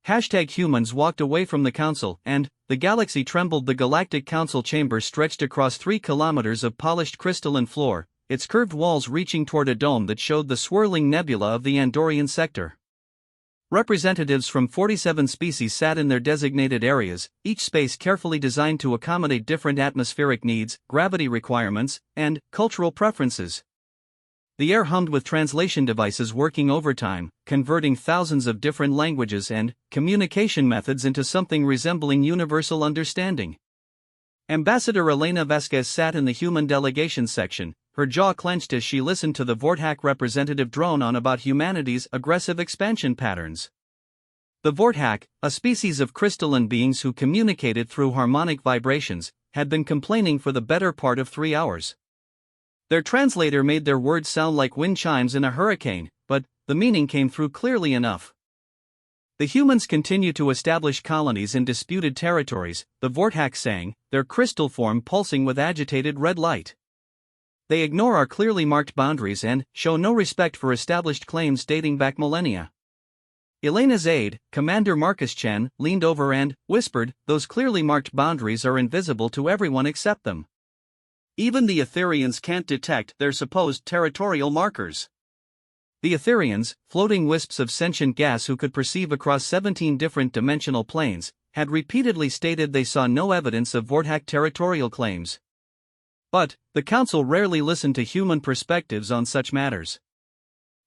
#humans walked away from the council, and the galaxy trembled. The Galactic Council chamber stretched across 3 kilometers of polished crystalline floor, its curved walls reaching toward a dome that showed the swirling nebula of the Andorian sector. Representatives from 47 species sat in their designated areas, each space carefully designed to accommodate different atmospheric needs, gravity requirements, and cultural preferences. The air hummed with translation devices working overtime, converting thousands of different languages and communication methods into something resembling universal understanding. Ambassador Elena Vasquez sat in the human delegation section, her jaw clenched as she listened to the Vortak representative drone on about humanity's aggressive expansion patterns. The Vortak, a species of crystalline beings who communicated through harmonic vibrations, had been complaining for the better part of 3 hours. Their translator made their words sound like wind chimes in a hurricane, but the meaning came through clearly enough. The humans continue to establish colonies in disputed territories, the Vortak sang, their crystal form pulsing with agitated red light. They ignore our clearly marked boundaries and show no respect for established claims dating back millennia. Elena's aide, Commander Marcus Chen, leaned over and whispered, "Those clearly marked boundaries are invisible to everyone except them. Even the Etherians can't detect their supposed territorial markers." The Etherians, floating wisps of sentient gas who could perceive across 17 different dimensional planes, had repeatedly stated they saw no evidence of Vortak territorial claims. But the Council rarely listened to human perspectives on such matters.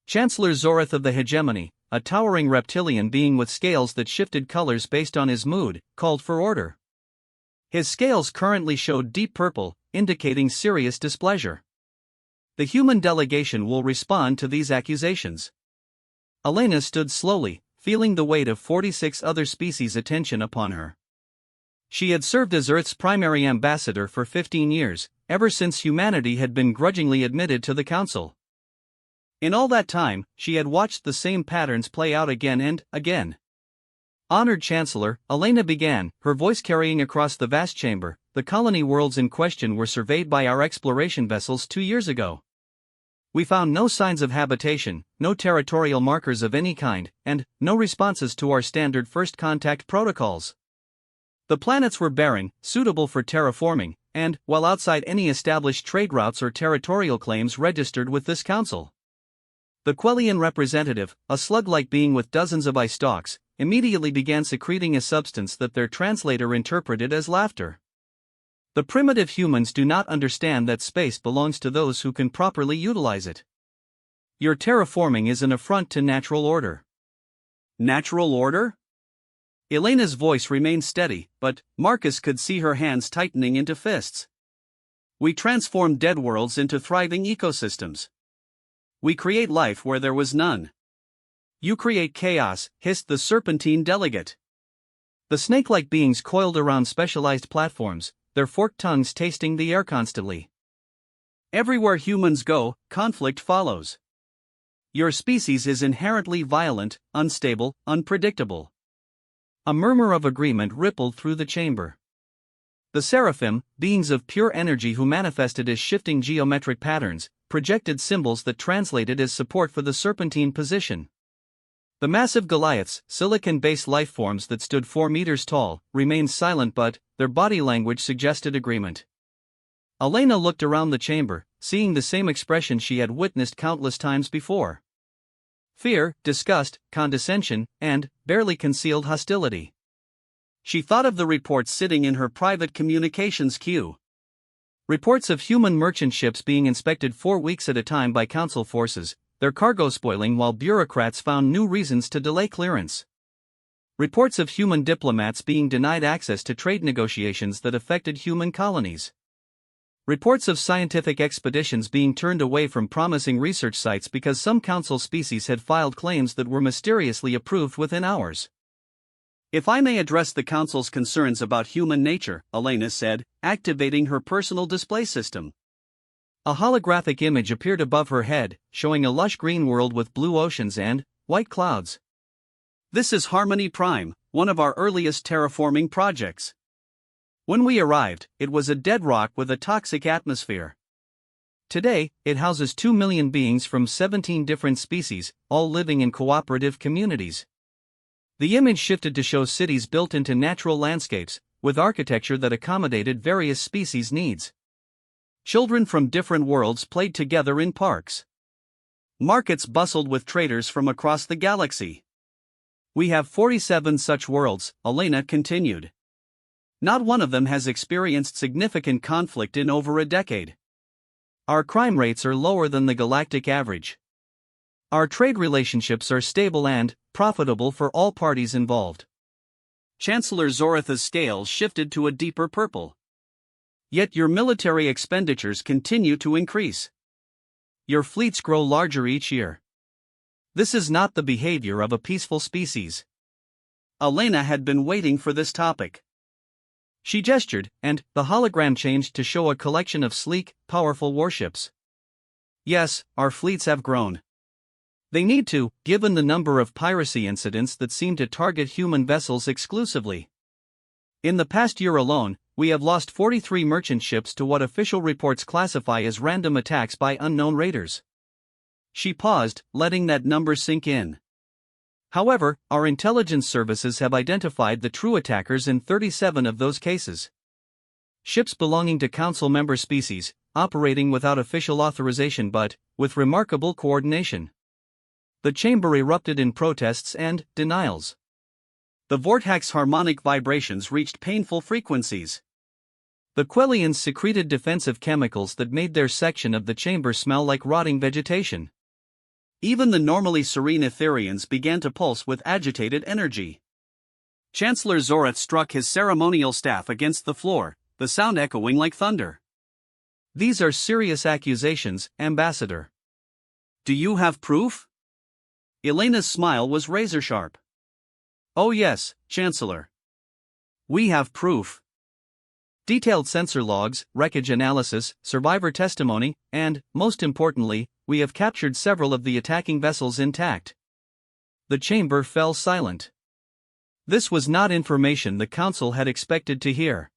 Chancellor Zorith of the Hegemony, a towering reptilian being with scales that shifted colors based on his mood, called for order. His scales currently showed deep purple, indicating serious displeasure. The human delegation will respond to these accusations. Elena stood slowly, feeling the weight of 46 other species' attention upon her. She had served as Earth's primary ambassador for 15 years, ever since humanity had been grudgingly admitted to the Council. In all that time, she had watched the same patterns play out again and again. "Honored Chancellor," Elena began, her voice carrying across the vast chamber, "the colony worlds in question were surveyed by our exploration vessels 2 years ago. We found no signs of habitation, no territorial markers of any kind, and no responses to our standard first contact protocols. The planets were barren, suitable for terraforming, and, while outside any established trade routes or territorial claims registered with this council." The Quellian representative, a slug-like being with dozens of eye stalks, immediately began secreting a substance that their translator interpreted as laughter. "The primitive humans do not understand that space belongs to those who can properly utilize it. Your terraforming is an affront to natural order." "Natural order?" Elena's voice remained steady, but Marcus could see her hands tightening into fists. "We transform dead worlds into thriving ecosystems. We create life where there was none." "You create chaos," hissed the serpentine delegate. The snake-like beings coiled around specialized platforms, their forked tongues tasting the air constantly. "Everywhere humans go, conflict follows. Your species is inherently violent, unstable, unpredictable." A murmur of agreement rippled through the chamber. The seraphim, beings of pure energy who manifested as shifting geometric patterns, projected symbols that translated as support for the serpentine position. The massive Goliaths, silicon-based lifeforms that stood 4 meters tall, remained silent, but their body language suggested agreement. Elena looked around the chamber, seeing the same expression she had witnessed countless times before. Fear, disgust, condescension, and barely concealed hostility. She thought of the reports sitting in her private communications queue. Reports of human merchant ships being inspected 4 weeks at a time by Council forces, their cargo spoiling while bureaucrats found new reasons to delay clearance. Reports of human diplomats being denied access to trade negotiations that affected human colonies. Reports of scientific expeditions being turned away from promising research sites because some Council species had filed claims that were mysteriously approved within hours. "If I may address the Council's concerns about human nature," Elena said, activating her personal display system. A holographic image appeared above her head, showing a lush green world with blue oceans and white clouds. "This is Harmony Prime, one of our earliest terraforming projects. When we arrived, it was a dead rock with a toxic atmosphere. Today, it houses 2 million beings from 17 different species, all living in cooperative communities. The image shifted to show cities built into natural landscapes, with architecture that accommodated various species' needs. Children from different worlds played together in parks. Markets bustled with traders from across the galaxy. We have 47 such worlds, Elena continued. Not one of them has experienced significant conflict in over a decade. Our crime rates are lower than the galactic average. Our trade relationships are stable and profitable for all parties involved. Chancellor Zoratha's scales shifted to a deeper purple. Yet your military expenditures continue to increase. Your fleets grow larger each year. This is not the behavior of a peaceful species. Elena had been waiting for this topic. She gestured, and the hologram changed to show a collection of sleek, powerful warships. Yes, our fleets have grown. They need to, given the number of piracy incidents that seem to target human vessels exclusively. In the past year alone, we have lost 43 merchant ships to what official reports classify as random attacks by unknown raiders. She paused, letting that number sink in. However, our intelligence services have identified the true attackers in 37 of those cases. Ships belonging to Council member species, operating without official authorization but with remarkable coordination. The chamber erupted in protests and denials. The vortex's harmonic vibrations reached painful frequencies. The Quellians secreted defensive chemicals that made their section of the chamber smell like rotting vegetation. Even the normally serene Etherians began to pulse with agitated energy. Chancellor Zorath struck his ceremonial staff against the floor, the sound echoing like thunder. These are serious accusations, Ambassador. Do you have proof? Elena's smile was razor-sharp. Oh yes, Chancellor. We have proof. Detailed sensor logs, wreckage analysis, survivor testimony, and, most importantly, we have captured several of the attacking vessels intact. The chamber fell silent. This was not information the Council had expected to hear.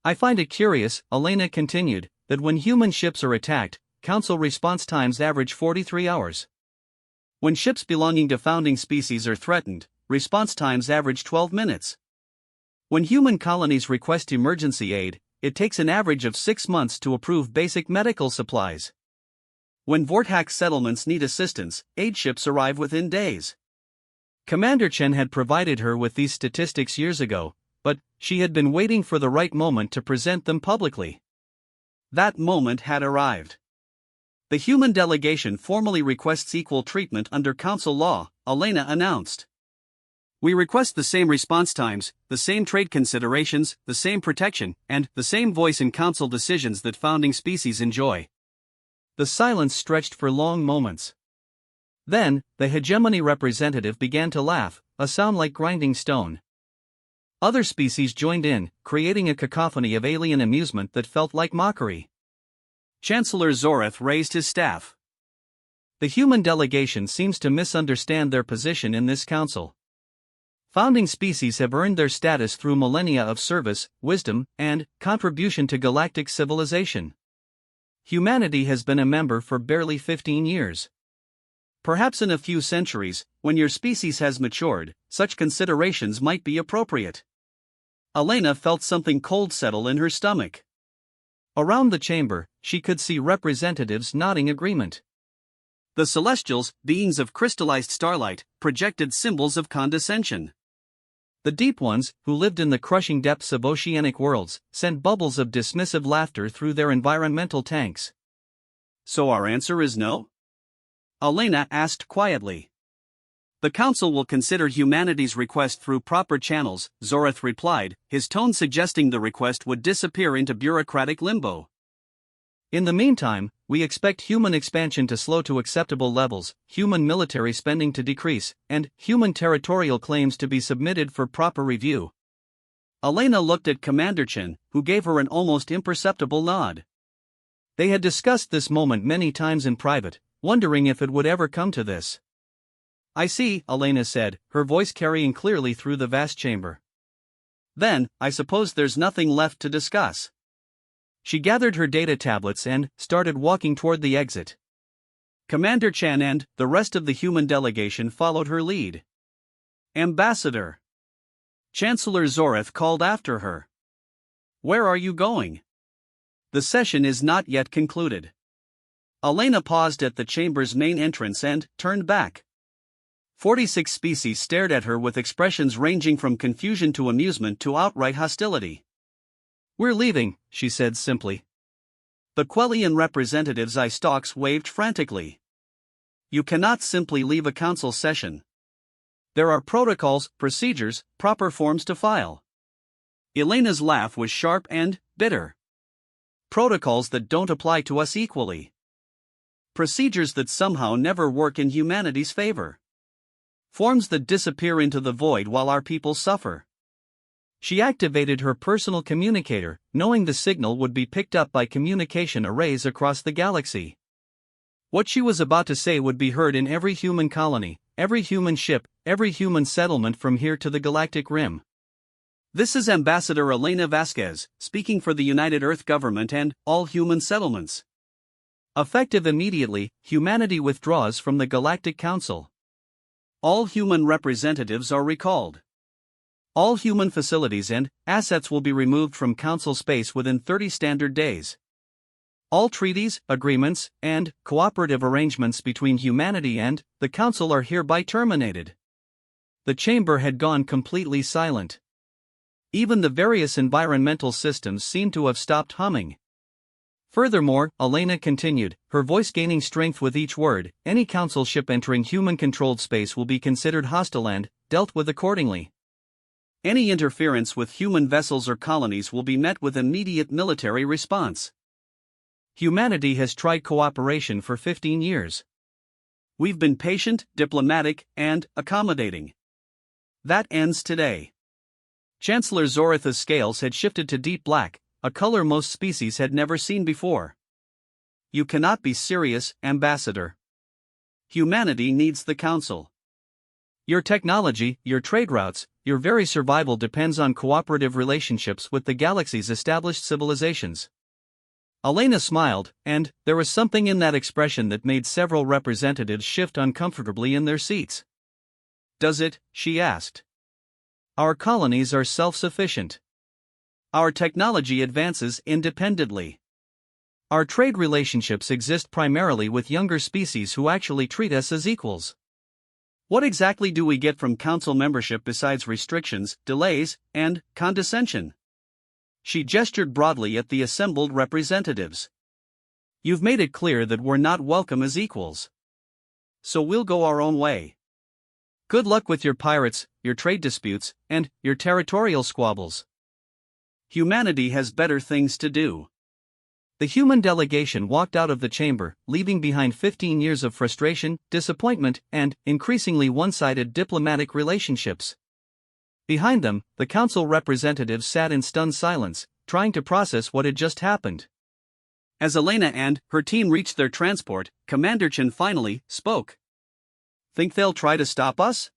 I find it curious, Elena continued, that when human ships are attacked, Council response times average 43 hours. When ships belonging to founding species are threatened, response times average 12 minutes. When human colonies request emergency aid, it takes an average of 6 months to approve basic medical supplies. When vortex settlements need assistance, aid ships arrive within days. Commander Chen had provided her with these statistics years ago, but she had been waiting for the right moment to present them publicly. That moment had arrived. The human delegation formally requests equal treatment under Council law, Elena announced. We request the same response times, the same trade considerations, the same protection, and the same voice in Council decisions that founding species enjoy. The silence stretched for long moments. Then, the hegemony representative began to laugh, a sound like grinding stone. Other species joined in, creating a cacophony of alien amusement that felt like mockery. Chancellor Zorath raised his staff. The human delegation seems to misunderstand their position in this council. Founding species have earned their status through millennia of service, wisdom, and contribution to galactic civilization. Humanity has been a member for barely 15 years. Perhaps in a few centuries, when your species has matured, such considerations might be appropriate. Elena felt something cold settle in her stomach. Around the chamber, she could see representatives nodding agreement. The Celestials, beings of crystallized starlight, projected symbols of condescension. The deep ones, who lived in the crushing depths of oceanic worlds, sent bubbles of dismissive laughter through their environmental tanks. So our answer is no? Elena asked quietly. The Council will consider humanity's request through proper channels, Zorath replied, his tone suggesting the request would disappear into bureaucratic limbo. In the meantime, we expect human expansion to slow to acceptable levels, human military spending to decrease, and human territorial claims to be submitted for proper review. Elena looked at Commander Chen, who gave her an almost imperceptible nod. They had discussed this moment many times in private, wondering if it would ever come to this. I see, Elena said, her voice carrying clearly through the vast chamber. Then, I suppose there's nothing left to discuss. She gathered her data tablets and started walking toward the exit. Commander Chen and the rest of the human delegation followed her lead. Ambassador. Chancellor Zoreth called after her. Where are you going? The session is not yet concluded. Elena paused at the chamber's main entrance and turned back. 46 species stared at her with expressions ranging from confusion to amusement to outright hostility. We're leaving, she said simply. The Quellian representatives' eye stalks waved frantically. You cannot simply leave a council session. There are protocols, procedures, proper forms to file. Elena's laugh was sharp and bitter. Protocols that don't apply to us equally. Procedures that somehow never work in humanity's favor. Forms that disappear into the void while our people suffer. She activated her personal communicator, knowing the signal would be picked up by communication arrays across the galaxy. What she was about to say would be heard in every human colony, every human ship, every human settlement from here to the galactic rim. This is Ambassador Elena Vasquez, speaking for the United Earth Government and all human settlements. Effective immediately, humanity withdraws from the Galactic Council. All human representatives are recalled. All human facilities and assets will be removed from Council space within 30 standard days. All treaties, agreements, and cooperative arrangements between humanity and the Council are hereby terminated. The chamber had gone completely silent. Even the various environmental systems seemed to have stopped humming. Furthermore, Elena continued, her voice gaining strength with each word, any Council ship entering human-controlled space will be considered hostile and dealt with accordingly. Any interference with human vessels or colonies will be met with immediate military response. Humanity has tried cooperation for 15 years. We've been patient, diplomatic, and accommodating. That ends today. Chancellor Zoreth's scales had shifted to deep black, a color most species had never seen before. You cannot be serious, Ambassador. Humanity needs the Council. Your technology, your trade routes, your very survival depends on cooperative relationships with the galaxy's established civilizations. Elena smiled, and there was something in that expression that made several representatives shift uncomfortably in their seats. Does it? She asked. Our colonies are self-sufficient. Our technology advances independently. Our trade relationships exist primarily with younger species who actually treat us as equals. What exactly do we get from Council membership besides restrictions, delays, and condescension? She gestured broadly at the assembled representatives. You've made it clear that we're not welcome as equals. So we'll go our own way. Good luck with your pirates, your trade disputes, and your territorial squabbles. Humanity has better things to do. The human delegation walked out of the chamber, leaving behind 15 years of frustration, disappointment, and increasingly one-sided diplomatic relationships. Behind them, the Council representatives sat in stunned silence, trying to process what had just happened. As Elena and her team reached their transport, Commander Chen finally spoke. Think they'll try to stop us?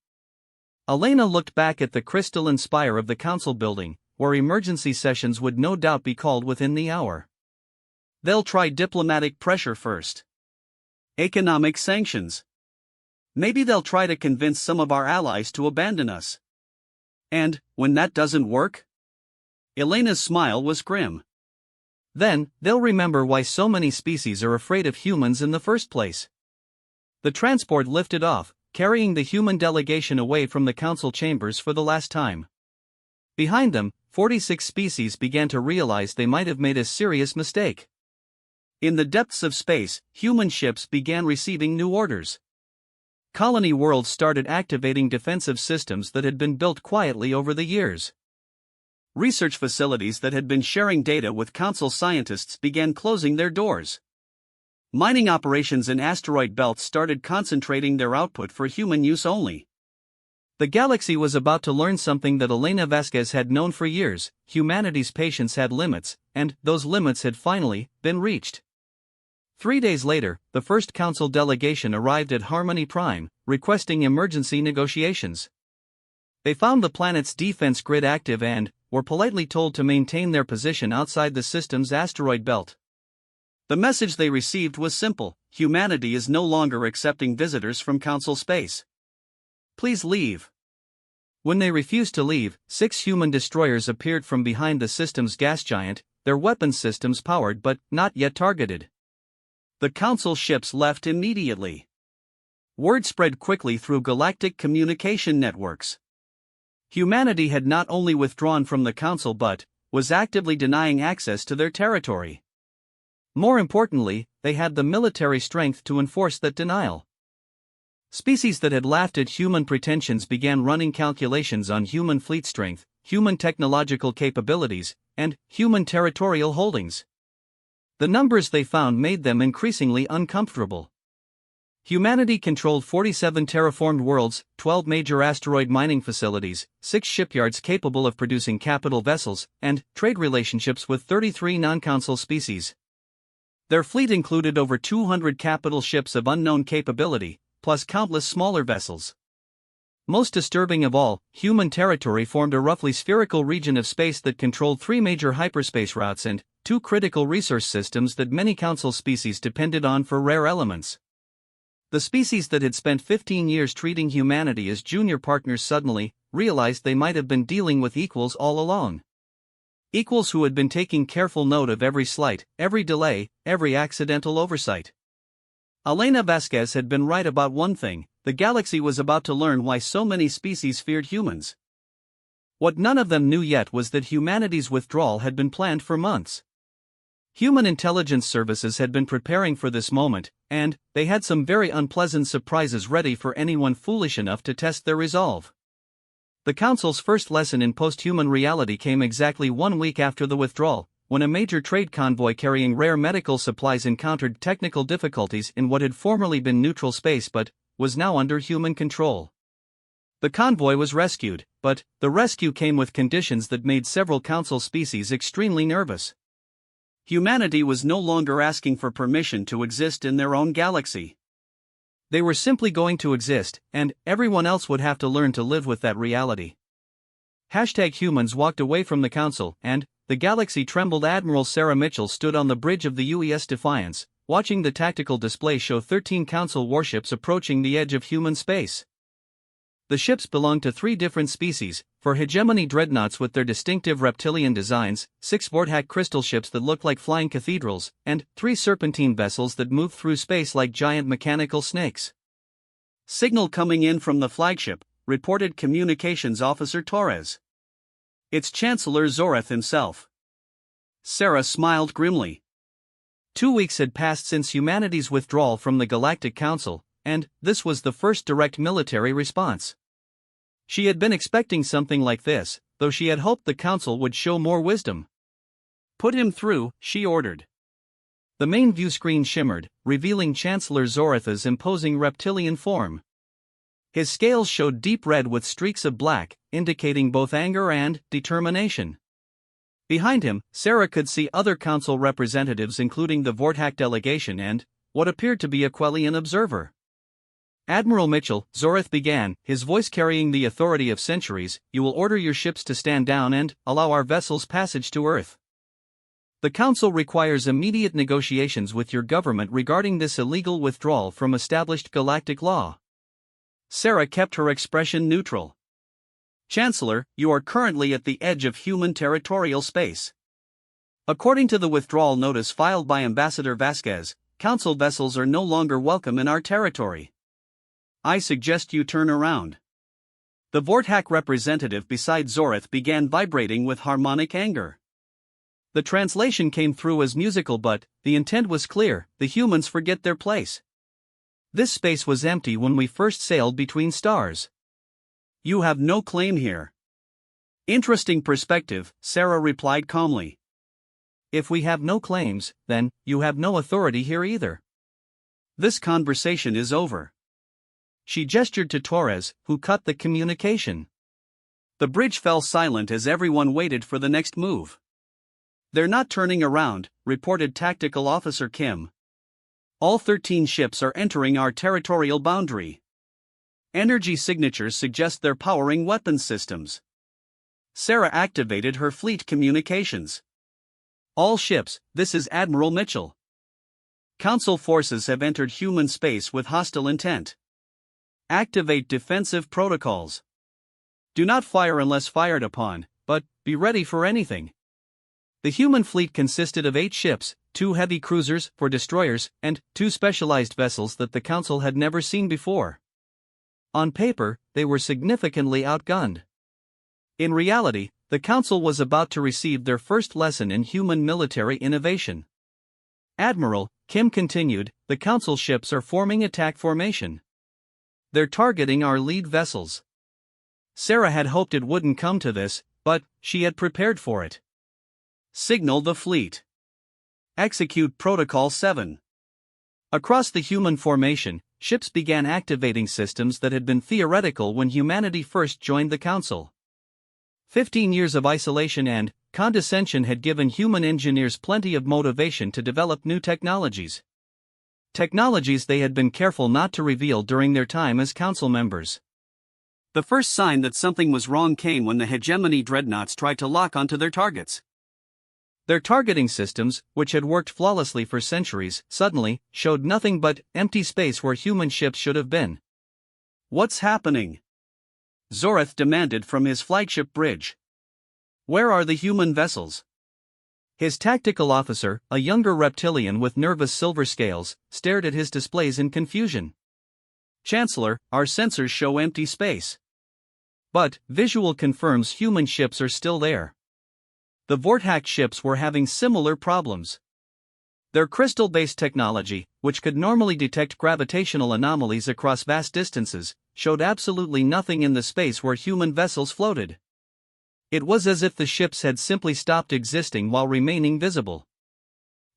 Elena looked back at the crystalline spire of the Council building, where emergency sessions would no doubt be called within the hour. They'll try diplomatic pressure first. Economic sanctions. Maybe they'll try to convince some of our allies to abandon us. And, when that doesn't work? Elena's smile was grim. Then, they'll remember why so many species are afraid of humans in the first place. The transport lifted off, carrying the human delegation away from the Council chambers for the last time. Behind them, 46 species began to realize they might have made a serious mistake. In the depths of space, human ships began receiving new orders. Colony worlds started activating defensive systems that had been built quietly over the years. Research facilities that had been sharing data with Council scientists began closing their doors. Mining operations in asteroid belts started concentrating their output for human use only. The galaxy was about to learn something that Elena Vasquez had known for years: humanity's patience had limits, and those limits had finally been reached. 3 days later, the first Council delegation arrived at Harmony Prime, requesting emergency negotiations. They found the planet's defense grid active and were politely told to maintain their position outside the system's asteroid belt. The message they received was simple: humanity is no longer accepting visitors from Council space. Please leave. When they refused to leave, 6 human destroyers appeared from behind the system's gas giant, their weapons systems powered but not yet targeted. The Council ships left immediately. Word spread quickly through galactic communication networks. Humanity had not only withdrawn from the Council but was actively denying access to their territory. More importantly, they had the military strength to enforce that denial. Species that had laughed at human pretensions began running calculations on human fleet strength, human technological capabilities, and human territorial holdings. The numbers they found made them increasingly uncomfortable. Humanity controlled 47 terraformed worlds, 12 major asteroid mining facilities, 6 shipyards capable of producing capital vessels, and trade relationships with 33 non-council species. Their fleet included over 200 capital ships of unknown capability, plus countless smaller vessels. Most disturbing of all, human territory formed a roughly spherical region of space that controlled 3 major hyperspace routes and 2 critical resource systems that many council species depended on for rare elements. The species that had spent 15 years treating humanity as junior partners suddenly realized they might have been dealing with equals all along. Equals who had been taking careful note of every slight, every delay, every accidental oversight. Elena Vasquez had been right about one thing: the galaxy was about to learn why so many species feared humans. What none of them knew yet was that humanity's withdrawal had been planned for months. Human intelligence services had been preparing for this moment, and they had some very unpleasant surprises ready for anyone foolish enough to test their resolve. The Council's first lesson in post-human reality came exactly 1 week after the withdrawal, when a major trade convoy carrying rare medical supplies encountered technical difficulties in what had formerly been neutral space but was now under human control. The convoy was rescued, but the rescue came with conditions that made several council species extremely nervous. Humanity was no longer asking for permission to exist in their own galaxy. They were simply going to exist, and everyone else would have to learn to live with that reality. #Humans walked away from the Council, and the galaxy trembled. Admiral Sarah Mitchell stood on the bridge of the UES Defiance, watching the tactical display show 13 Council warships approaching the edge of human space. The ships belonged to 3 different species: for hegemony dreadnoughts with their distinctive reptilian designs, 6 Vorthack crystal ships that looked like flying cathedrals, and 3 serpentine vessels that moved through space like giant mechanical snakes. "Signal coming in from the flagship," reported Communications Officer Torres. "It's Chancellor Zoreth himself." Sarah smiled grimly. 2 weeks had passed since humanity's withdrawal from the Galactic Council, and this was the first direct military response. She had been expecting something like this, though she had hoped the Council would show more wisdom. "Put him through," she ordered. The main view screen shimmered, revealing Chancellor Zoreth's imposing reptilian form. His scales showed deep red with streaks of black, indicating both anger and determination. Behind him, Sarah could see other council representatives, including the Vorthack delegation and what appeared to be a Quellian observer. "Admiral Mitchell," Zoreth began, his voice carrying the authority of centuries, "you will order your ships to stand down and allow our vessels passage to Earth. The Council requires immediate negotiations with your government regarding this illegal withdrawal from established galactic law." Sarah kept her expression neutral. "Chancellor, you are currently at the edge of human territorial space. According to the withdrawal notice filed by Ambassador Vasquez, Council vessels are no longer welcome in our territory. I suggest you turn around." The Vorthack representative beside Zoreth began vibrating with harmonic anger. The translation came through as musical, but the intent was clear: the humans forget their place. This space was empty when we first sailed between stars. You have no claim here. Interesting perspective, Sarah replied calmly. If we have no claims, then you have no authority here either. This conversation is over. She gestured to Torres, who cut the communication. The bridge fell silent as everyone waited for the next move. They're not turning around, reported Tactical Officer Kim. All 13 ships are entering our territorial boundary. Energy signatures suggest they're powering weapons systems. Sarah activated her fleet communications. All ships, this is Admiral Mitchell. Council forces have entered human space with hostile intent. Activate defensive protocols. Do not fire unless fired upon, but be ready for anything. The human fleet consisted of 8 ships, 2 heavy cruisers for destroyers, and 2 specialized vessels that the Council had never seen before. On paper, they were significantly outgunned. In reality, the Council was about to receive their first lesson in human military innovation. Admiral Kim continued, the Council ships are forming attack formation. They're targeting our lead vessels. Sarah had hoped it wouldn't come to this, but she had prepared for it. Signal the fleet. Execute Protocol 7. Across the human formation, ships began activating systems that had been theoretical when humanity first joined the Council. 15 years of isolation and condescension had given human engineers plenty of motivation to develop new technologies. Technologies they had been careful not to reveal during their time as Council members. The first sign that something was wrong came when the hegemony dreadnoughts tried to lock onto their targets. Their targeting systems, which had worked flawlessly for centuries, suddenly showed nothing but empty space where human ships should have been. What's happening? Zoreth demanded from his flagship bridge. Where are the human vessels? His tactical officer, a younger reptilian with nervous silver scales, stared at his displays in confusion. Chancellor, our sensors show empty space. But visual confirms human ships are still there. The Vortex ships were having similar problems. Their crystal-based technology, which could normally detect gravitational anomalies across vast distances, showed absolutely nothing in the space where human vessels floated. It was as if the ships had simply stopped existing while remaining visible.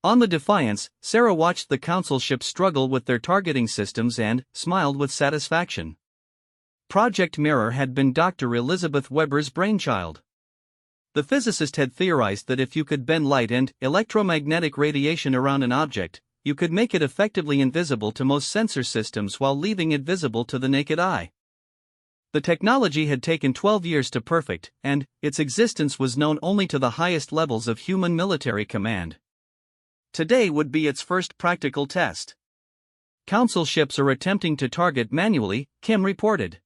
On the Defiance, Sarah watched the Council ships struggle with their targeting systems and smiled with satisfaction. Project Mirror had been Dr. Elizabeth Weber's brainchild. The physicist had theorized that if you could bend light and electromagnetic radiation around an object, you could make it effectively invisible to most sensor systems while leaving it visible to the naked eye. The technology had taken 12 years to perfect, and its existence was known only to the highest levels of human military command. Today would be its first practical test. Council ships are attempting to target manually, Kim reported.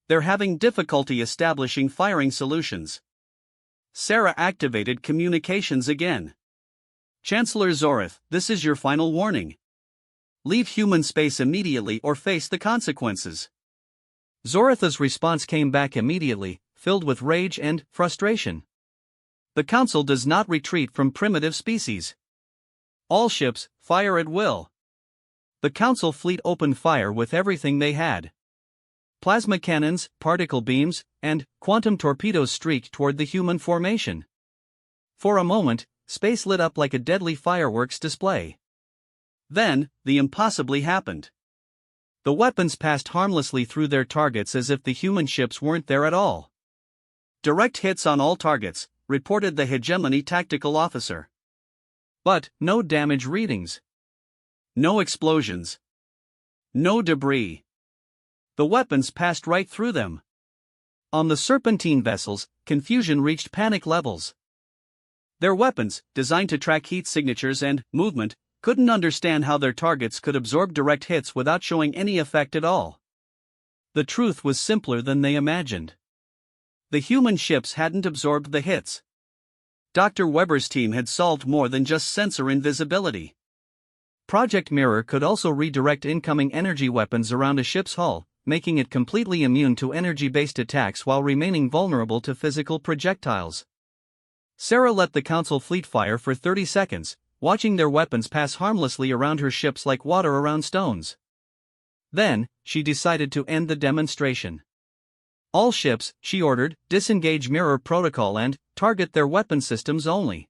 They're having difficulty establishing firing solutions. Sarah activated communications again. Chancellor Zoreth, this is your final warning. Leave human space immediately or face the consequences. Zoretha's response came back immediately, filled with rage and frustration. The Council does not retreat from primitive species. All ships, fire at will. The Council fleet opened fire with everything they had. Plasma cannons, particle beams, and quantum torpedoes streaked toward the human formation. For a moment, space lit up like a deadly fireworks display. Then, the impossibly happened. The weapons passed harmlessly through their targets as if the human ships weren't there at all. Direct hits on all targets, reported the hegemony tactical officer. But no damage readings. No explosions. No debris. The weapons passed right through them. On the Serpentine vessels, confusion reached panic levels. Their weapons, designed to track heat signatures and movement, couldn't understand how their targets could absorb direct hits without showing any effect at all. The truth was simpler than they imagined. The human ships hadn't absorbed the hits. Dr. Weber's team had solved more than just sensor invisibility. Project Mirror could also redirect incoming energy weapons around a ship's hull, making it completely immune to energy-based attacks while remaining vulnerable to physical projectiles. Sarah let the Council fleet fire for 30 seconds, watching their weapons pass harmlessly around her ships like water around stones. Then, she decided to end the demonstration. All ships, she ordered, disengage Mirror Protocol and target their weapon systems only.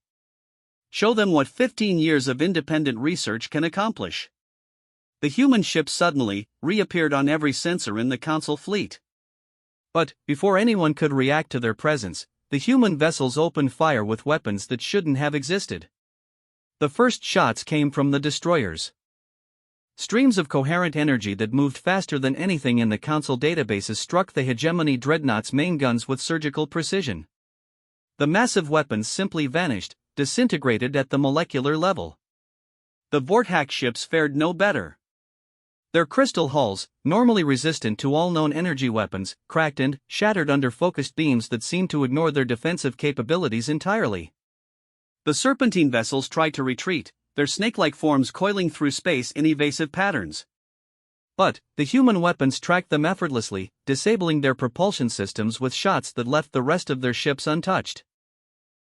Show them what 15 years of independent research can accomplish. The human ships suddenly reappeared on every sensor in the Council fleet. But, before anyone could react to their presence, the human vessels opened fire with weapons that shouldn't have existed. The first shots came from the destroyers. Streams of coherent energy that moved faster than anything in the Council databases struck the hegemony dreadnoughts' main guns with surgical precision. The massive weapons simply vanished, disintegrated at the molecular level. The Vortex ships fared no better. Their crystal hulls, normally resistant to all known energy weapons, cracked and shattered under focused beams that seemed to ignore their defensive capabilities entirely. The serpentine vessels tried to retreat, their snake-like forms coiling through space in evasive patterns. But the human weapons tracked them effortlessly, disabling their propulsion systems with shots that left the rest of their ships untouched.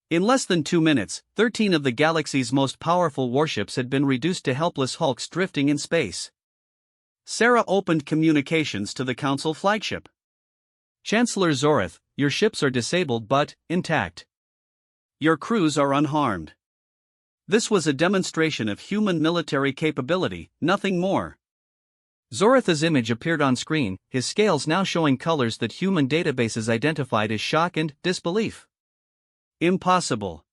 In less than 2 minutes, 13 of the galaxy's most powerful warships had been reduced to helpless hulks drifting in space. Sarah opened communications to the Council flagship. Chancellor Zoreth, your ships are disabled but intact. Your crews are unharmed. This was a demonstration of human military capability, nothing more. Zoreth's image appeared on screen, his scales now showing colors that human databases identified as shock and disbelief. Impossible.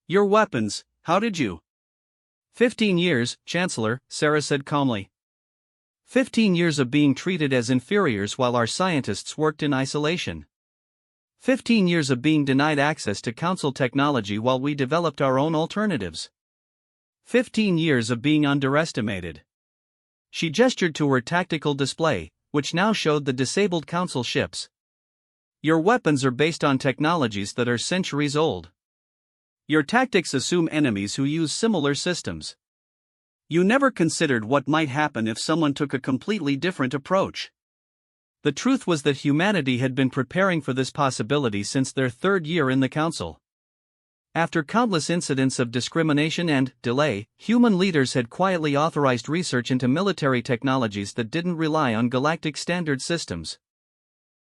Your weapons, how did you? 15 years, Chancellor, Sarah said calmly. 15 years of being treated as inferiors while our scientists worked in isolation. 15 years of being denied access to Council technology while we developed our own alternatives. 15 years of being underestimated. She gestured to her tactical display, which now showed the disabled Council ships. Your weapons are based on technologies that are centuries old. Your tactics assume enemies who use similar systems. You never considered what might happen if someone took a completely different approach. The truth was that humanity had been preparing for this possibility since their 3rd year in the Council. After countless incidents of discrimination and delay, human leaders had quietly authorized research into military technologies that didn't rely on galactic standard systems.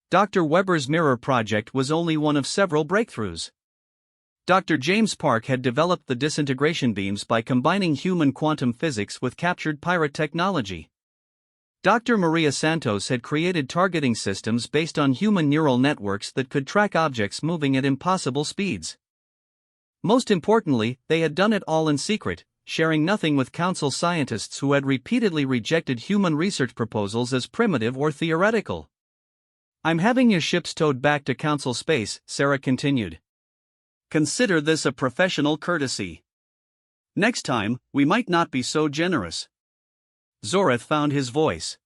Dr. Weber's Mirror project was only one of several breakthroughs. Dr. James Park had developed the disintegration beams by combining human quantum physics with captured pirate technology. Dr. Maria Santos had created targeting systems based on human neural networks that could track objects moving at impossible speeds. Most importantly, they had done it all in secret, sharing nothing with Council scientists who had repeatedly rejected human research proposals as primitive or theoretical. I'm having your ships towed back to Council space, Sarah continued. Consider this a professional courtesy. Next time, we might not be so generous. Zoreth found his voice.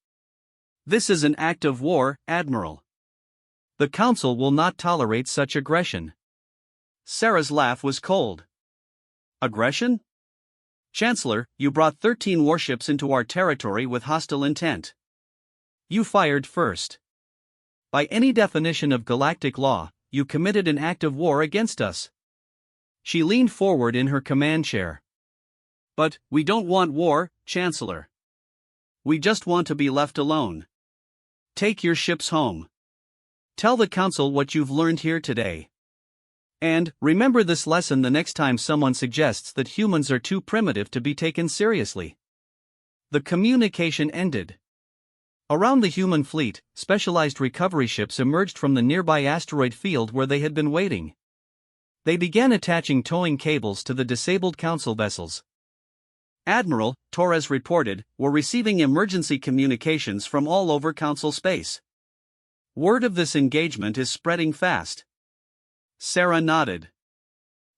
This is an act of war, Admiral. The Council will not tolerate such aggression. Sarah's laugh was cold. Aggression? Chancellor, you brought 13 warships into our territory with hostile intent. You fired first. By any definition of galactic law, you committed an act of war against us. She leaned forward in her command chair. But we don't want war, Chancellor. We just want to be left alone. Take your ships home. Tell the Council what you've learned here today. And remember this lesson the next time someone suggests that humans are too primitive to be taken seriously. The communication ended. Around the human fleet, specialized recovery ships emerged from the nearby asteroid field where they had been waiting. They began attaching towing cables to the disabled Council vessels. Admiral, Torres reported, we're receiving emergency communications from all over Council space. Word of this engagement is spreading fast. Sarah nodded.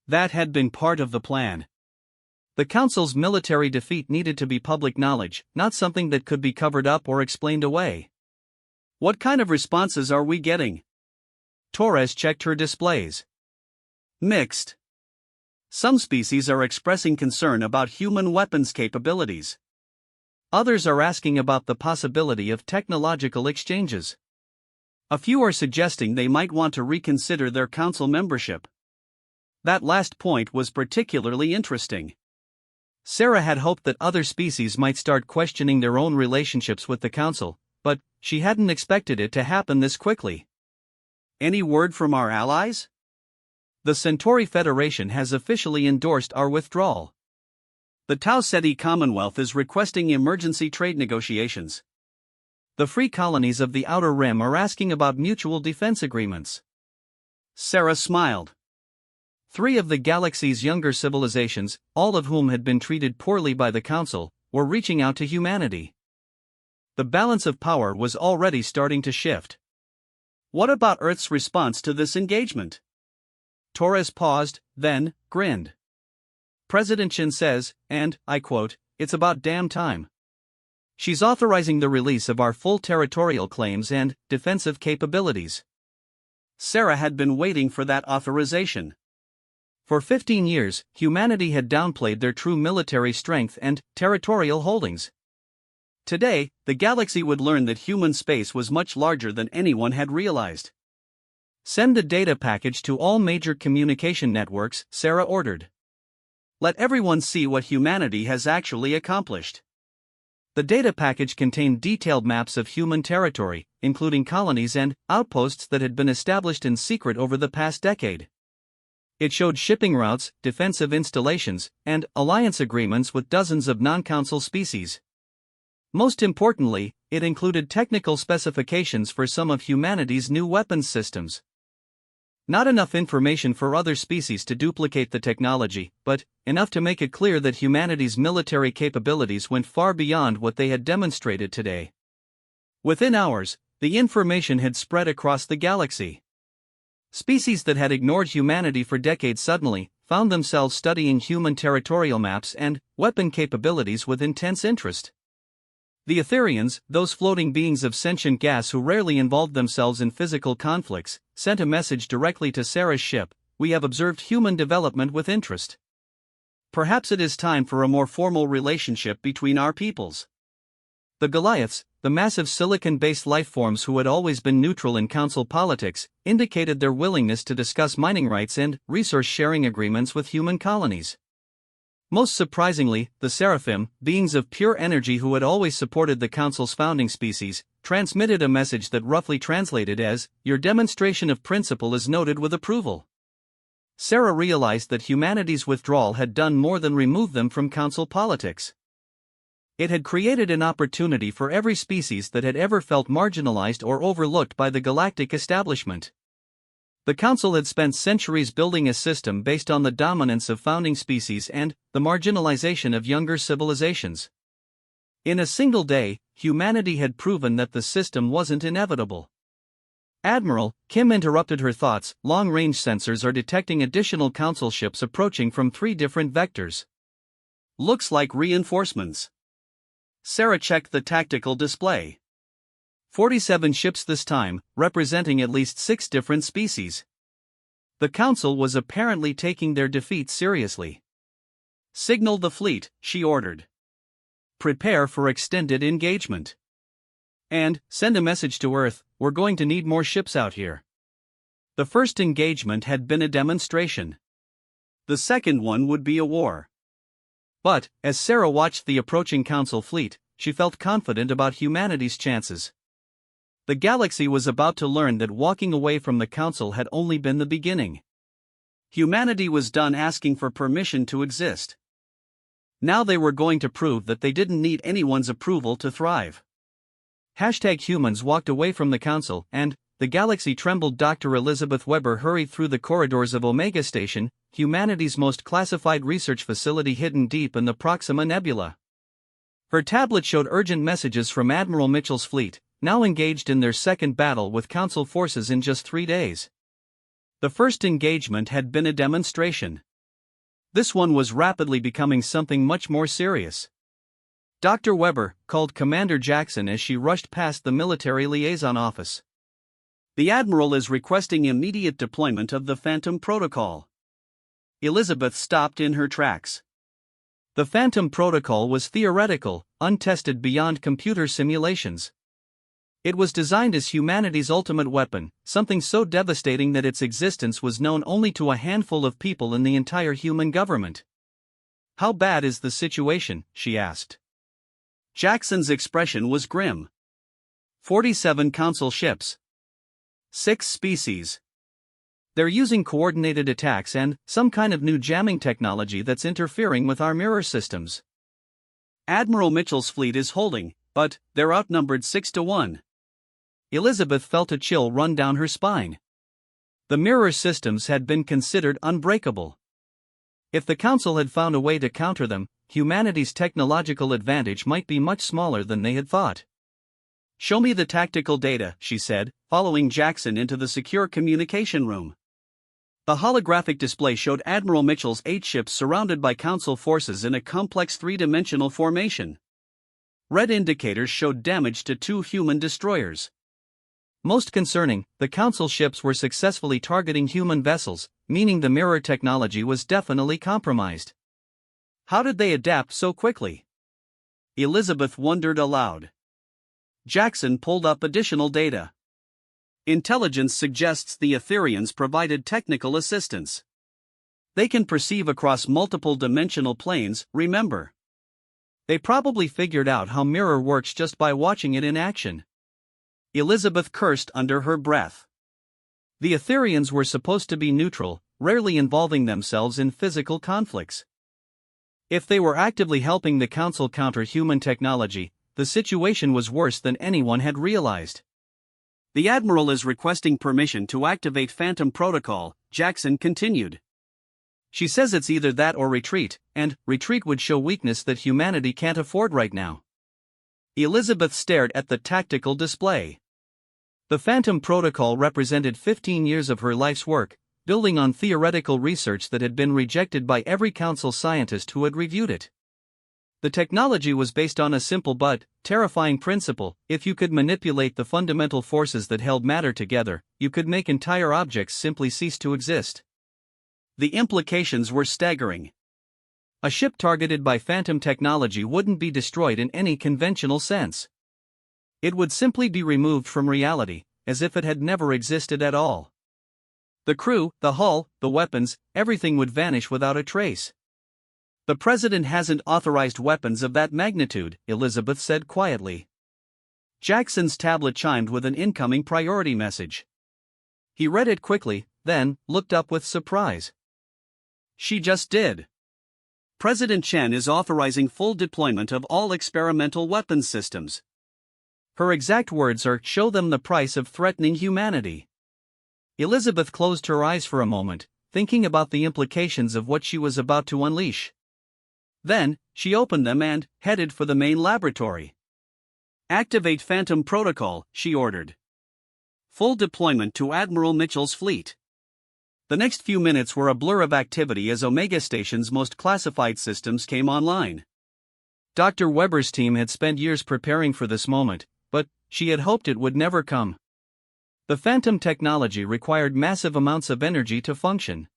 That had been part of the plan. The Council's military defeat needed to be public knowledge, not something that could be covered up or explained away. What kind of responses are we getting? Torres checked her displays. Mixed. Some species are expressing concern about human weapons capabilities. Others are asking about the possibility of technological exchanges. A few are suggesting they might want to reconsider their Council membership. That last point was particularly interesting. Sarah had hoped that other species might start questioning their own relationships with the Council, but she hadn't expected it to happen this quickly. Any word from our allies? The Centauri Federation has officially endorsed our withdrawal. The Tau Ceti Commonwealth is requesting emergency trade negotiations. The free colonies of the Outer Rim are asking about mutual defense agreements. Sarah smiled. 3 of the galaxy's younger civilizations, all of whom had been treated poorly by the Council, were reaching out to humanity. The balance of power was already starting to shift. What about Earth's response to this engagement? Torres paused, then grinned. President Chin says, and I quote, "It's about damn time." She's authorizing the release of our full territorial claims and defensive capabilities. Sarah had been waiting for that authorization. For 15 years, humanity had downplayed their true military strength and territorial holdings. Today, the galaxy would learn that human space was much larger than anyone had realized. Send the data package to all major communication networks, Sarah ordered. Let everyone see what humanity has actually accomplished. The data package contained detailed maps of human territory, including colonies and outposts that had been established in secret over the past decade. It showed shipping routes, defensive installations, and alliance agreements with dozens of non-council species. Most importantly, it included technical specifications for some of humanity's new weapons systems. Not enough information for other species to duplicate the technology, but enough to make it clear that humanity's military capabilities went far beyond what they had demonstrated today. Within hours, the information had spread across the galaxy. Species that had ignored humanity for decades suddenly found themselves studying human territorial maps and weapon capabilities with intense interest. The Etherians, those floating beings of sentient gas who rarely involved themselves in physical conflicts, sent a message directly to Sarah's ship: "We have observed human development with interest. Perhaps it is time for a more formal relationship between our peoples." The Goliaths, the massive silicon-based lifeforms who had always been neutral in council politics, indicated their willingness to discuss mining rights and resource-sharing agreements with human colonies. Most surprisingly, the Seraphim, beings of pure energy who had always supported the Council's founding species, transmitted a message that roughly translated as, "Your demonstration of principle is noted with approval." Sarah realized that humanity's withdrawal had done more than remove them from Council politics. It had created an opportunity for every species that had ever felt marginalized or overlooked by the galactic establishment. The Council had spent centuries building a system based on the dominance of founding species and the marginalization of younger civilizations. In a single day, humanity had proven that the system wasn't inevitable. "Admiral," Kim interrupted her thoughts, "long-range sensors are detecting additional Council ships approaching from 3 different vectors. Looks like reinforcements." Sarah checked the tactical display. 47 ships this time, representing at least 6 different species. The Council was apparently taking their defeat seriously. "Signal the fleet," she ordered. "Prepare for extended engagement. And send a message to Earth: we're going to need more ships out here." The first engagement had been a demonstration. The second one would be a war. But, as Sarah watched the approaching Council fleet, she felt confident about humanity's chances. The galaxy was about to learn that walking away from the Council had only been the beginning. Humanity was done asking for permission to exist. Now they were going to prove that they didn't need anyone's approval to thrive. #humans walked away from the Council, and the galaxy trembled. Dr. Elizabeth Weber hurried through the corridors of Omega Station, humanity's most classified research facility hidden deep in the Proxima Nebula. Her tablet showed urgent messages from Admiral Mitchell's fleet, now engaged in their second battle with Council forces in just 3 days. The first engagement had been a demonstration. This one was rapidly becoming something much more serious. Dr. Weber called Commander Jackson as she rushed past the military liaison office. "The Admiral is requesting immediate deployment of the Phantom Protocol." Elizabeth stopped in her tracks. The Phantom Protocol was theoretical, untested beyond computer simulations. It was designed as humanity's ultimate weapon, something so devastating that its existence was known only to a handful of people in the entire human government. "How bad is the situation?" she asked. Jackson's expression was grim. 47 Council ships. 6 species. They're using coordinated attacks and some kind of new jamming technology that's interfering with our mirror systems. Admiral Mitchell's fleet is holding, but they're outnumbered 6-1. Elizabeth felt a chill run down her spine. The mirror systems had been considered unbreakable. If the Council had found a way to counter them, humanity's technological advantage might be much smaller than they had thought. "Show me the tactical data," she said, following Jackson into the secure communication room. The holographic display showed Admiral Mitchell's 8 ships surrounded by Council forces in a complex 3-dimensional formation. Red indicators showed damage to 2 human destroyers. Most concerning, the Council ships were successfully targeting human vessels, meaning the mirror technology was definitely compromised. How did they adapt so quickly? Elizabeth wondered aloud. Jackson pulled up additional data. Intelligence suggests the Etherians provided technical assistance. They can perceive across multiple dimensional planes, remember. They probably figured out how mirror works just by watching it in action. Elizabeth cursed under her breath. The Etherians were supposed to be neutral, rarely involving themselves in physical conflicts. If they were actively helping the Council counter human technology, the situation was worse than anyone had realized. The Admiral is requesting permission to activate Phantom Protocol, Jackson continued. She says it's either that or retreat, and retreat would show weakness that humanity can't afford right now. Elizabeth stared at the tactical display. The Phantom Protocol represented 15 years of her life's work, building on theoretical research that had been rejected by every Council scientist who had reviewed it. The technology was based on a simple but terrifying principle: if you could manipulate the fundamental forces that held matter together, you could make entire objects simply cease to exist. The implications were staggering. A ship targeted by phantom technology wouldn't be destroyed in any conventional sense. It would simply be removed from reality, as if it had never existed at all. The crew, the hull, the weapons, everything would vanish without a trace. The President hasn't authorized weapons of that magnitude, Elizabeth said quietly. Jackson's tablet chimed with an incoming priority message. He read it quickly, then looked up with surprise. She just did. President Chen is authorizing full deployment of all experimental weapons systems. Her exact words are, "Show them the price of threatening humanity." Elizabeth closed her eyes for a moment, thinking about the implications of what she was about to unleash. Then, she opened them and headed for the main laboratory. Activate Phantom Protocol, she ordered. Full deployment to Admiral Mitchell's fleet. The next few minutes were a blur of activity as Omega Station's most classified systems came online. Dr. Weber's team had spent years preparing for this moment, but she had hoped it would never come. The Phantom technology required massive amounts of energy to function.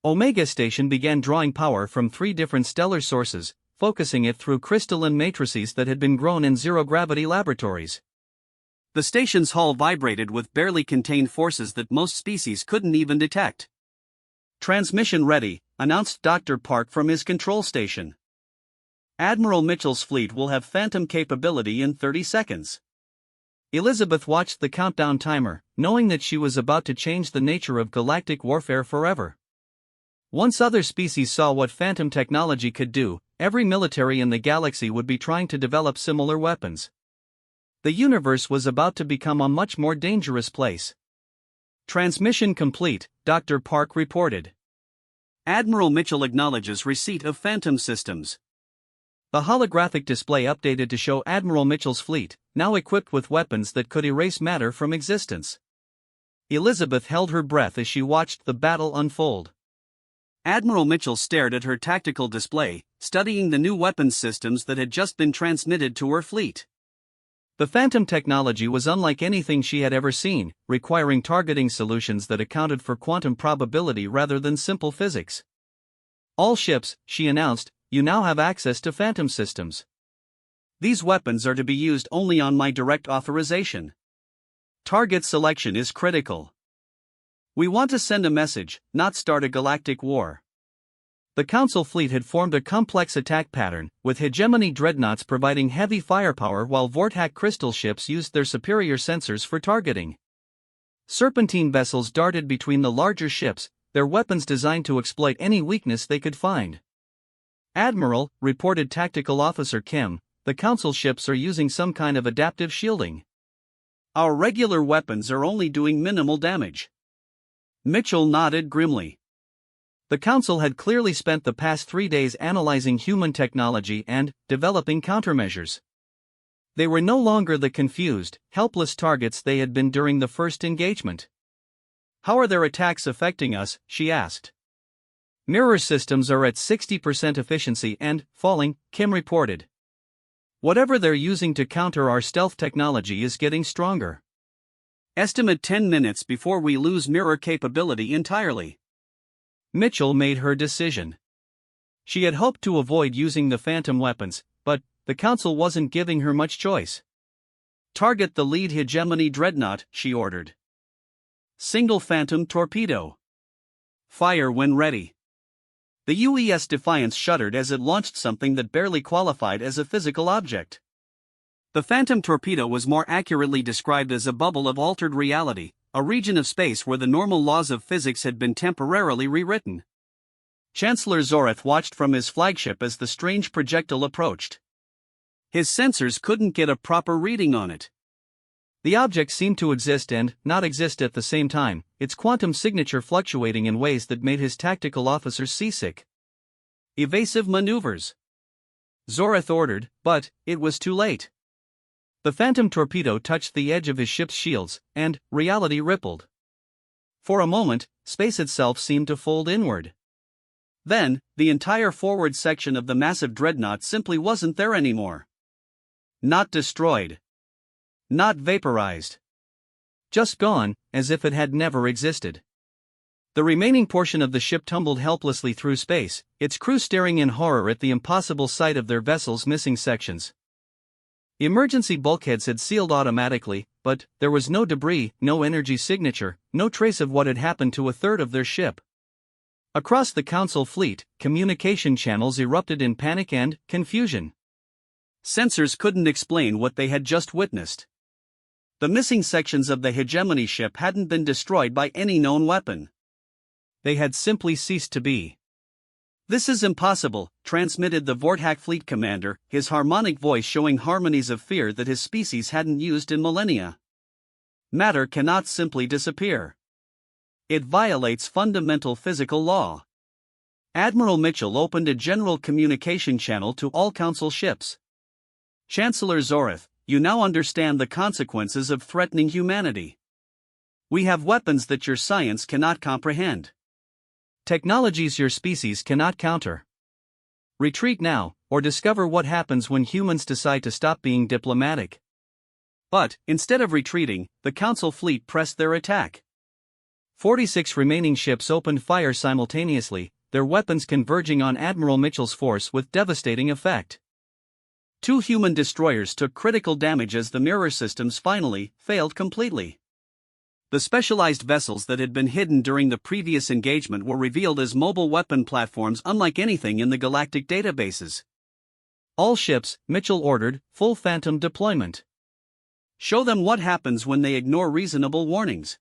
Omega Station began drawing power from 3 different stellar sources, focusing it through crystalline matrices that had been grown in zero-gravity laboratories. The station's hull vibrated with barely contained forces that most species couldn't even detect. Transmission ready, announced Dr. Park from his control station. Admiral Mitchell's fleet will have phantom capability in 30 seconds. Elizabeth watched the countdown timer, knowing that she was about to change the nature of galactic warfare forever. Once other species saw what phantom technology could do, every military in the galaxy would be trying to develop similar weapons. The universe was about to become a much more dangerous place. Transmission complete, Dr. Park reported. Admiral Mitchell acknowledges receipt of Phantom systems. The holographic display updated to show Admiral Mitchell's fleet, now equipped with weapons that could erase matter from existence. Elizabeth held her breath as she watched the battle unfold. Admiral Mitchell stared at her tactical display, studying the new weapons systems that had just been transmitted to her fleet. The Phantom technology was unlike anything she had ever seen, requiring targeting solutions that accounted for quantum probability rather than simple physics. "All ships," she announced, "you now have access to Phantom systems. These weapons are to be used only on my direct authorization. Target selection is critical. We want to send a message, not start a galactic war." The Council fleet had formed a complex attack pattern, with hegemony dreadnoughts providing heavy firepower while Vortac crystal ships used their superior sensors for targeting. Serpentine vessels darted between the larger ships, their weapons designed to exploit any weakness they could find. "Admiral," reported Tactical Officer Kim, "the Council ships are using some kind of adaptive shielding. Our regular weapons are only doing minimal damage." Mitchell nodded grimly. The Council had clearly spent the past 3 days analyzing human technology and developing countermeasures. They were no longer the confused, helpless targets they had been during the first engagement. "How are their attacks affecting us?" she asked. "Mirror systems are at 60% efficiency and falling," Kim reported. Whatever they're using to counter our stealth technology is getting stronger. Estimate 10 minutes before we lose mirror capability entirely. Mitchell made her decision. She had hoped to avoid using the phantom weapons, but the Council wasn't giving her much choice. Target the lead hegemony dreadnought, she ordered. Single phantom torpedo. Fire when ready. The UES Defiance shuddered as it launched something that barely qualified as a physical object. The phantom torpedo was more accurately described as a bubble of altered reality, a region of space where the normal laws of physics had been temporarily rewritten. Chancellor Zoreth watched from his flagship as the strange projectile approached. His sensors couldn't get a proper reading on it. The object seemed to exist and not exist at the same time, its quantum signature fluctuating in ways that made his tactical officers seasick. Evasive maneuvers, Zoreth ordered, but it was too late. The phantom torpedo touched the edge of his ship's shields, and reality rippled. For a moment, space itself seemed to fold inward. Then, the entire forward section of the massive dreadnought simply wasn't there anymore. Not destroyed. Not vaporized. Just gone, as if it had never existed. The remaining portion of the ship tumbled helplessly through space, its crew staring in horror at the impossible sight of their vessel's missing sections. Emergency bulkheads had sealed automatically, but there was no debris, no energy signature, no trace of what had happened to a third of their ship. Across the Council fleet, communication channels erupted in panic and confusion. Sensors couldn't explain what they had just witnessed. The missing sections of the hegemony ship hadn't been destroyed by any known weapon. They had simply ceased to be. "This is impossible," transmitted the Vortak fleet commander, his harmonic voice showing harmonies of fear that his species hadn't used in millennia. "Matter cannot simply disappear. It violates fundamental physical law." Admiral Mitchell opened a general communication channel to all Council ships. "Chancellor Zoreth, you now understand the consequences of threatening humanity. We have weapons that your science cannot comprehend. Technologies your species cannot counter. Retreat now, or discover what happens when humans decide to stop being diplomatic." But, instead of retreating, the Council fleet pressed their attack. 46 remaining ships opened fire simultaneously, their weapons converging on Admiral Mitchell's force with devastating effect. 2 human destroyers took critical damage as the mirror systems finally failed completely. The specialized vessels that had been hidden during the previous engagement were revealed as mobile weapon platforms unlike anything in the galactic databases. "All ships," Mitchell ordered, "full phantom deployment. Show them what happens when they ignore reasonable warnings."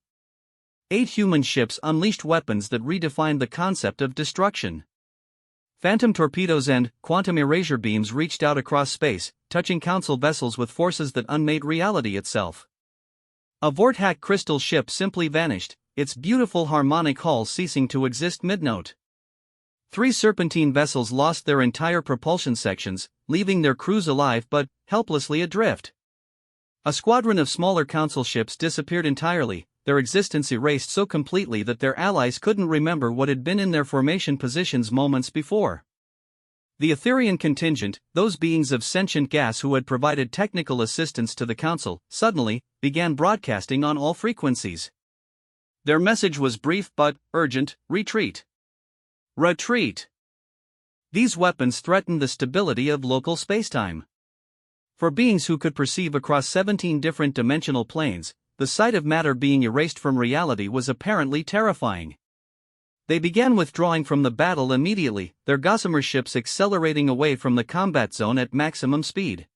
8 human ships unleashed weapons that redefined the concept of destruction. Phantom torpedoes and quantum erasure beams reached out across space, touching Council vessels with forces that unmade reality itself. A Vortak crystal ship simply vanished, its beautiful harmonic hull ceasing to exist mid-note. 3 serpentine vessels lost their entire propulsion sections, leaving their crews alive but helplessly adrift. A squadron of smaller Council ships disappeared entirely, their existence erased so completely that their allies couldn't remember what had been in their formation positions moments before. The Etherian contingent, those beings of sentient gas who had provided technical assistance to the Council, suddenly began broadcasting on all frequencies. Their message was brief but urgent: retreat. Retreat. These weapons threatened the stability of local spacetime. For beings who could perceive across 17 different dimensional planes, the sight of matter being erased from reality was apparently terrifying. They began withdrawing from the battle immediately, their gossamer ships accelerating away from the combat zone at maximum speed.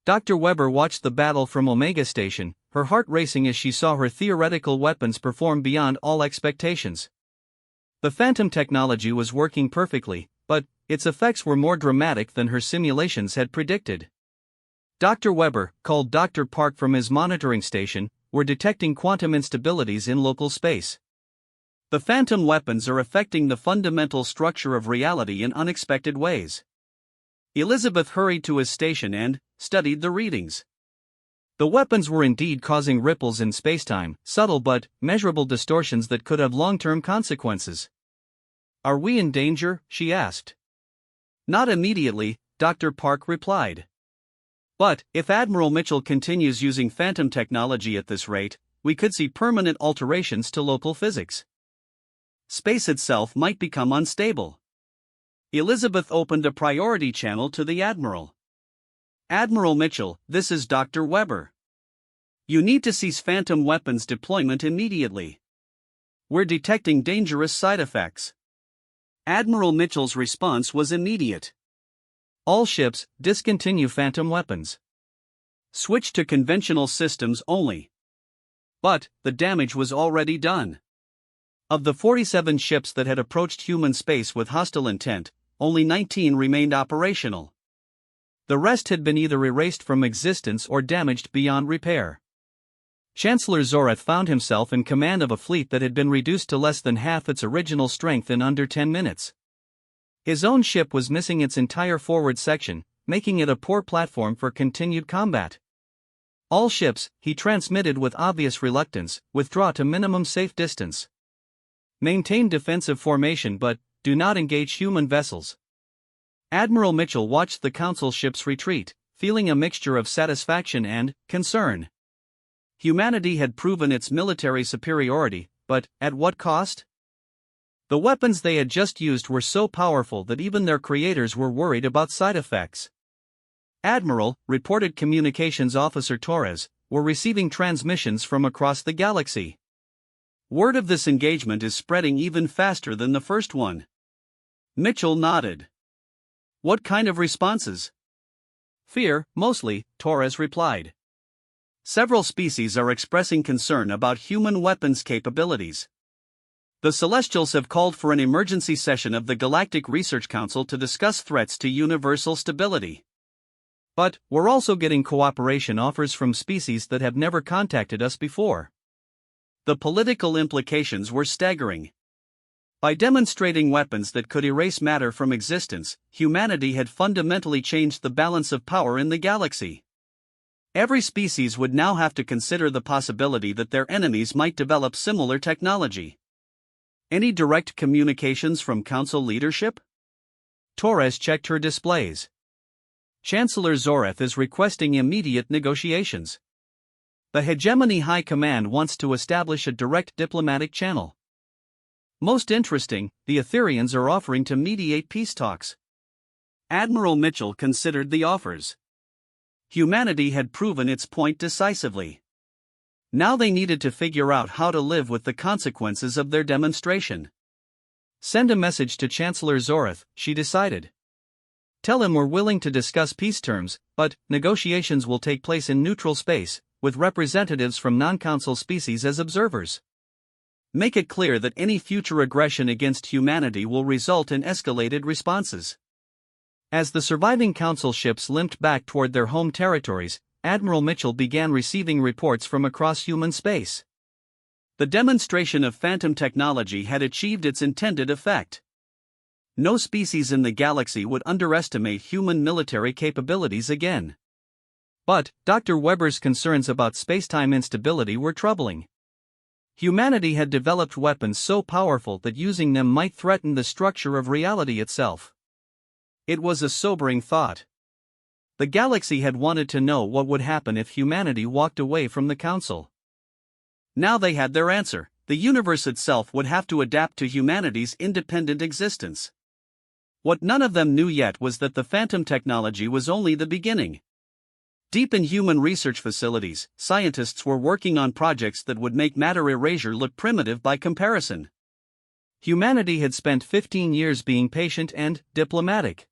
Dr. Weber watched the battle from Omega Station, her heart racing as she saw her theoretical weapons perform beyond all expectations. The Phantom technology was working perfectly, but its effects were more dramatic than her simulations had predicted. Dr. Weber, called Dr. Park from his monitoring station, were detecting quantum instabilities in local space. The Phantom weapons are affecting the fundamental structure of reality in unexpected ways. Elizabeth hurried to his station and studied the readings. The weapons were indeed causing ripples in spacetime, subtle but measurable distortions that could have long-term consequences. "Are we in danger?" she asked. "Not immediately," Dr. Park replied. But, if Admiral Mitchell continues using phantom technology at this rate, we could see permanent alterations to local physics. Space itself might become unstable. Elizabeth opened a priority channel to the Admiral. Admiral Mitchell, this is Dr. Weber. You need to cease phantom weapons deployment immediately. We're detecting dangerous side effects. Admiral Mitchell's response was immediate. All ships, discontinue phantom weapons. Switch to conventional systems only. But, the damage was already done. Of the 47 ships that had approached human space with hostile intent, only 19 remained operational. The rest had been either erased from existence or damaged beyond repair. Chancellor Zorath found himself in command of a fleet that had been reduced to less than half its original strength in under 10 minutes. His own ship was missing its entire forward section, making it a poor platform for continued combat. All ships, he transmitted with obvious reluctance, withdraw to minimum safe distance. Maintain defensive formation but, do not engage human vessels. Admiral Mitchell watched the Council ships retreat, feeling a mixture of satisfaction and concern. Humanity had proven its military superiority, but at what cost? The weapons they had just used were so powerful that even their creators were worried about side effects. Admiral, reported Communications Officer Torres, were receiving transmissions from across the galaxy. Word of this engagement is spreading even faster than the first one. Mitchell nodded. What kind of responses? Fear, mostly, Torres replied. Several species are expressing concern about human weapons capabilities. The Celestials have called for an emergency session of the Galactic Research Council to discuss threats to universal stability. But, we're also getting cooperation offers from species that have never contacted us before. The political implications were staggering. By demonstrating weapons that could erase matter from existence, humanity had fundamentally changed the balance of power in the galaxy. Every species would now have to consider the possibility that their enemies might develop similar technology. Any direct communications from Council leadership? Torres checked her displays. Chancellor Zorath is requesting immediate negotiations. The Hegemony High Command wants to establish a direct diplomatic channel. Most interesting, the Etherians are offering to mediate peace talks. Admiral Mitchell considered the offers. Humanity had proven its point decisively. Now they needed to figure out how to live with the consequences of their demonstration. Send a message to Chancellor Zorath, she decided. Tell him we're willing to discuss peace terms, but negotiations will take place in neutral space, with representatives from non-council species as observers. Make it clear that any future aggression against humanity will result in escalated responses. As the surviving council ships limped back toward their home territories, Admiral Mitchell began receiving reports from across human space. The demonstration of phantom technology had achieved its intended effect. No species in the galaxy would underestimate human military capabilities again. But, Dr. Weber's concerns about spacetime instability were troubling. Humanity had developed weapons so powerful that using them might threaten the structure of reality itself. It was a sobering thought. The galaxy had wanted to know what would happen if humanity walked away from the Council. Now they had their answer: the universe itself would have to adapt to humanity's independent existence. What none of them knew yet was that the phantom technology was only the beginning. Deep in human research facilities, scientists were working on projects that would make matter erasure look primitive by comparison. Humanity had spent 15 years being patient and diplomatic.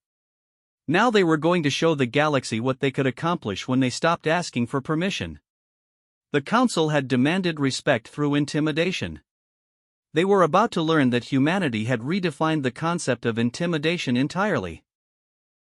Now they were going to show the galaxy what they could accomplish when they stopped asking for permission. The Council had demanded respect through intimidation. They were about to learn that humanity had redefined the concept of intimidation entirely.